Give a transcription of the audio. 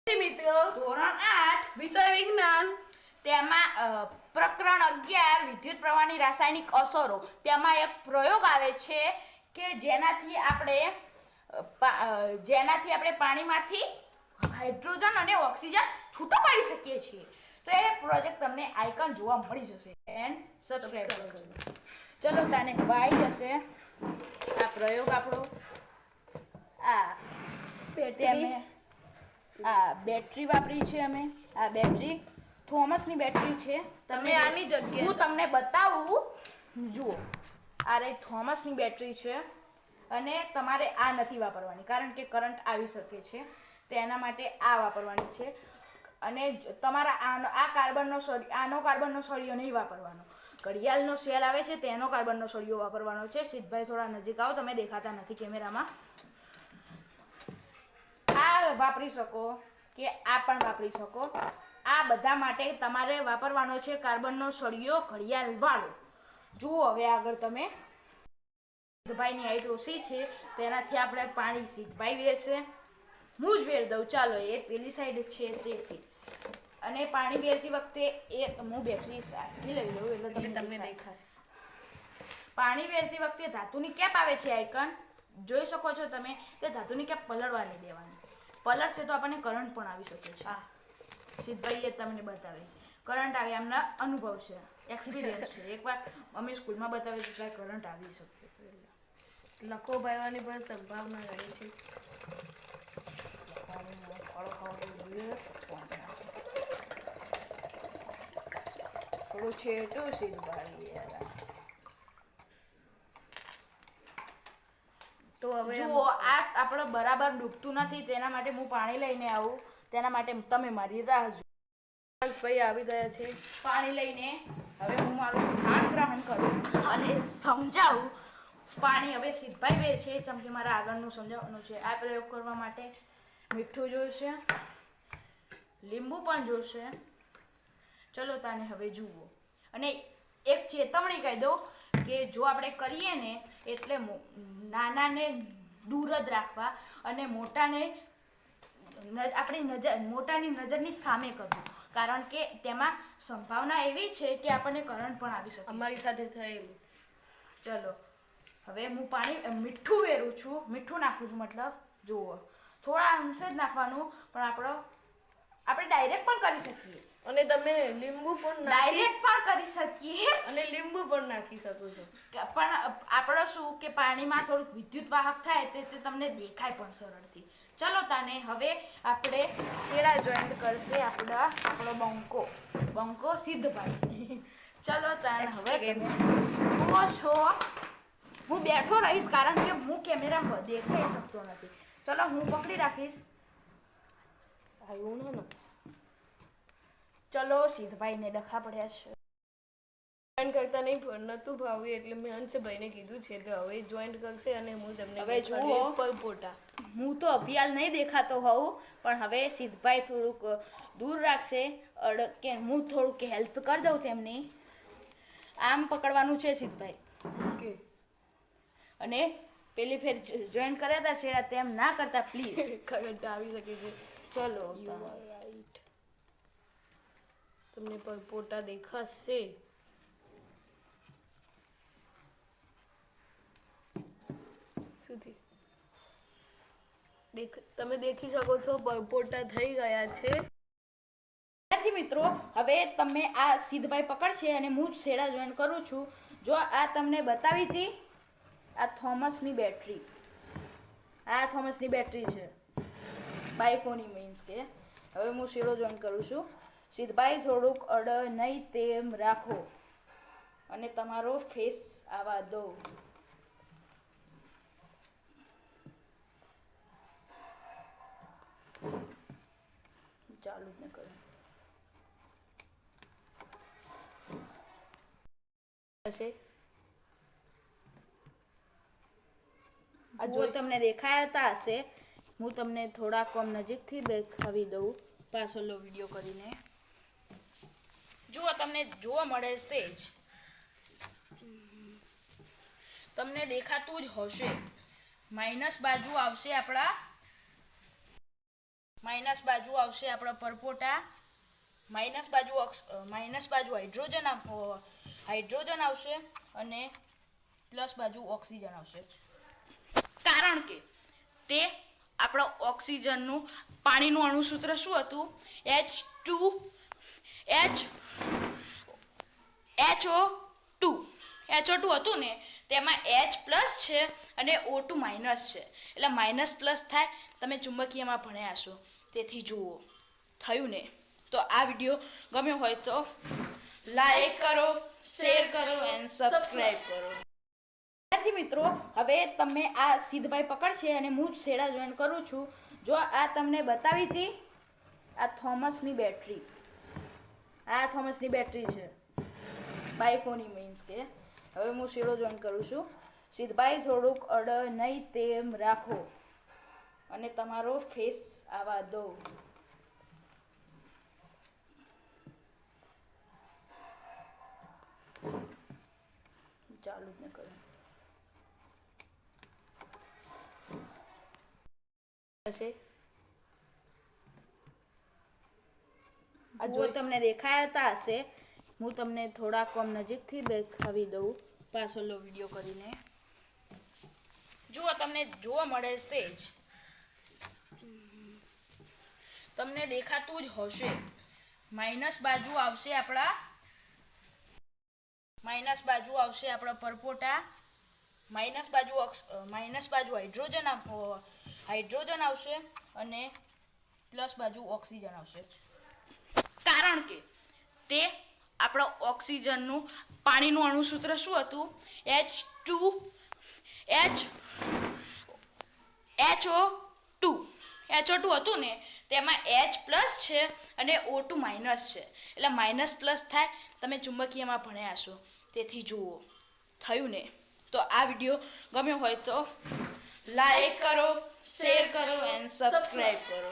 મિત્રો ધોરણ 8 વિષય વિજ્ઞાન તેમાં પ્રકરણ 11 વિદ્યુત પ્રવાહની રાસાયણિક અસરો તેમાં એક પ્રયોગ આવે છે કે જેનાથી આપણે પાણીમાંથી હાઇડ્રોજન અને ઓક્સિજન છૂટો પાડી શકીએ છીએ. તો એ પ્રોજેક્ટ તમને આઇકન જોવા મળી જશે એન્ડ સબસ્ક્રાઇબ કરજો. ચલો તાને વાઈ જશે આ પ્રયોગ આપણો આ બેટરી વાપરી છે અમે. આ બેટરી થોમસની બેટરી છે. તમને આની જગ્યાએ હું તમને બતાવું. જુઓ આ રે થોમસની બેટરી છે અને તમારે આ નથી વાપરવાની કારણ કે કરંટ આવી શકે છે. તેના માટે આ વાપરવાની છે અને તમારા આનો કાર્બનનો સળિયો નહીં વાપરવાનો. ઘડિયાળનો સેલ આવે છે તેનો કાર્બનનો સળિયો વાપરવાનો છે. સિદ્ધભાઈ થોડા નજીક આવો, તમે દેખાતા નથી કેમેરામાં. આ વાપરી શકો કે આ પણ વાપરી શકો. આ બધા માટે તમારે વાપરવાનો છે કાર્બનનો સળિયો ઘડિયાળ વાળો. જુઓ હવે આગળ તમે. સિદ્ધભાઈની હાઈટ ઓછી છે તેનાથી આપણે પાણી સિદ્ધભાઈ વેરશે. હું જ વેર દઉં. ચાલો એ પેલી સાઈડ છે તેથી. અને પાણી વેરતી વખતે હું બેટરી સાચી લઈ લઉં એટલે તમને દેખાય. પાણી વેરતી વખતે ધાતુની કેપ આવે છે આઇકન જોઈ શકો છો તમે. તે ધાતુની કેપ પલળવા નહીં દેવાની. પલળશે તો આપણને કરંટ પણ આવી શકે છે. સિદ્ધભાઈએ તમને બતાવે કરંટ આવે એમના અનુભવ છે, એક્સપિરિયન્સ છે. એકવાર અમે સ્કૂલમાં બતાવ્યું તો કરંટ આવી શકે. લખો ભાઈવાની પણ સંભાવના રહે છે. થોડું છેટું સિદ્ધભાઈ. તો હવે જુઓ આ આપણો બરાબર ડૂબતું નથી તેના માટે હું પાણી લઈને આવું. તેના માટે તમે મારી રાહ જુઓ. ભાઈ આવી ગયા છે પાણી લઈને. હવે હું મારું સ્થાન ગ્રહણ કરું અને સમજાવું. પાણી હવે સિદ્ધભાઈ વેર છે ચમકે મારા આગળનું સમજાવવાનું છે. આ પ્રયોગ કરવા માટે મીઠું જોઈશે, લીંબુ પણ જોઈશે. ચલો તાને હવે જુઓ. અને એક ચેતવણી કહી દો કે જો આપણે કરીએ ને એટલે નાનાને દૂર જ રાખવા અને મોટાની નજરની સામે કરવું. કારણ કે તેમાં સંભાવના એવી છે કે આપણને કરંટ પણ આવી શકે. અમારી સાથે થયેલું. ચલો હવે હું મીઠું વેરું છું. મીઠું નાખું છું મતલબ. જુઓ થોડા અંશે જ નાખવાનું પણ આપણે ડાયરેક્ટ પણ કરી શકીએ અને તમે લીંબુ પણ કરી શકીએ અને લીંબુ પણ નાખી શકો છો. પણ આપણો શું કે પાણીમાં થોડુંક વિદ્યુત વાહક થાય તે તમને દેખાય પણ સરળથી. ચલો તાને હવે આપણે છેડા જોઈન્ટ કરશે આપણો બંકો સિદ્ધભાઈ. ચલો તાને હવે જુઓ છો હું બેઠો રહીશ કારણ કે હું કેમેરા દેખાઈ શકતો નથી. ચલો હું પકડી રાખીશ. ચલો સિદ્ધભાઈને ડખા પડ્યા છે. જોઈન્ટ કરતા નતું ભાવ્યું એટલે મેં અંશભાઈને કીધું છે તો હવે જોઈન્ટ કરશે અને હું તમને હવે જુઓ પલપોટા. હું તો અભિયાલ નહીં દેખાતો હોઉં પણ હવે સિદ્ધભાઈ થોડુંક દૂર રાખશે કે હું થોડુંક હેલ્પ કરી દઉં તેમની. આમ પકડવાનું છે સિદ્ધભાઈ. ઓકે. અને પેલી ફેર જોઈન્ટ કર્યા હતા છેડા તેમ ના કરતા પ્લીઝ. કરંટ આવી શકે છે. ચલો તમને પલપોટા દેખાશે. તમે દેખી શકો છો પલપોટા થઈ ગયા છે. મિત્રો હવે તમે આ સિદ્ધભાઈ પકડશે અને હું છેડા જોઈન્ટ કરું છું. જો આ તમને બતાવી હતી આ થોમસની બેટરી છે બાઈકોની મીન્સ કે. હવે હું છેડો જોઈન્ટ કરું છું. સિદ્ધભાઈ થોડુંક અડ નહીં તેમ રાખો અને તમારો ફેસ આવા દો. ચાલુ જ ન કરું. જો તમને દેખાતા હશે હું તમને થોડા કમ નજીકથી દેખાવી દઉં પાછળનો વિડીયો કરીને. જુઓ તમને જોવા મળે છે જ. તમને દેખાતું જ હશે. માઇનસ બાજુ આવશે આપણા માઇનસ બાજુ આવશે આપણા પરપોટા, માઇનસ બાજુ હાઇડ્રોજન આવશે અને પ્લસ બાજુ ઓક્સિજન આવશે, કારણ કે તે આપણો ઓક્સિજનનું પાણીનું અણુસૂત્ર શું હતું? HO2 હતું ને, તેમાં H પ્લસ છે અને O2 માઇનસ છે, એટલે માઇનસ પ્લસ થાય. તમે ચુંબકીયમાં ભણ્યા હશો, તેથી જુઓ. થયું ને? તો આ વિડીયો ગમ્યો હોય તો લાઈક કરો, શેર કરો એન્ડ સબસ્ક્રાઇબ કરો. વિદ્યાર્થી મિત્રો, હવે તમે આ સિદ્ધભાઈ પકડશે અને હું છેડા જોઈન કરું છું. જો આ તમને બતાવી હતી, આ થોમસની બેટરી છે, બાઈકોની મીન્સ કે. હવે હું શેડો જોઈન કરું છું. સિદ્ધભાઈ થોડુંક અડ નહીં તેમ રાખો અને તમારો ફેસ આવા દો. ચાલુ જ ન કરું. જો તમને દેખાતા હશે, હું તમને થોડા કમ નજીકથી દેખાવી દઉં પાછળનો વિડીયો કરીને. જુઓ, તમને જોવા મળે છે જ, તમને દેખાતું જ હશે. માઇનસ બાજુ આવશે આપણા પરપોટા, માઇનસ બાજુ હાઇડ્રોજન આવશે અને પ્લસ બાજુ ઓક્સિજન આવશે, કારણ કે તે આપણો ઓક્સિજનનું પાણીનું અણુસૂત્ર શું હતું? HO2 હતું ને, તેમાં H પ્લસ છે અને O2 માઇનસ છે, એટલે માઇનસ પ્લસ થાય. તમે ચુંબકીયમાં ભણ્યા હશો, તેથી જુઓ. થયું ને? તો આ વિડીયો ગમ્યો હોય તો લાઈક કરો, શેર કરો એન્ડ સબસ્ક્રાઇબ કરો.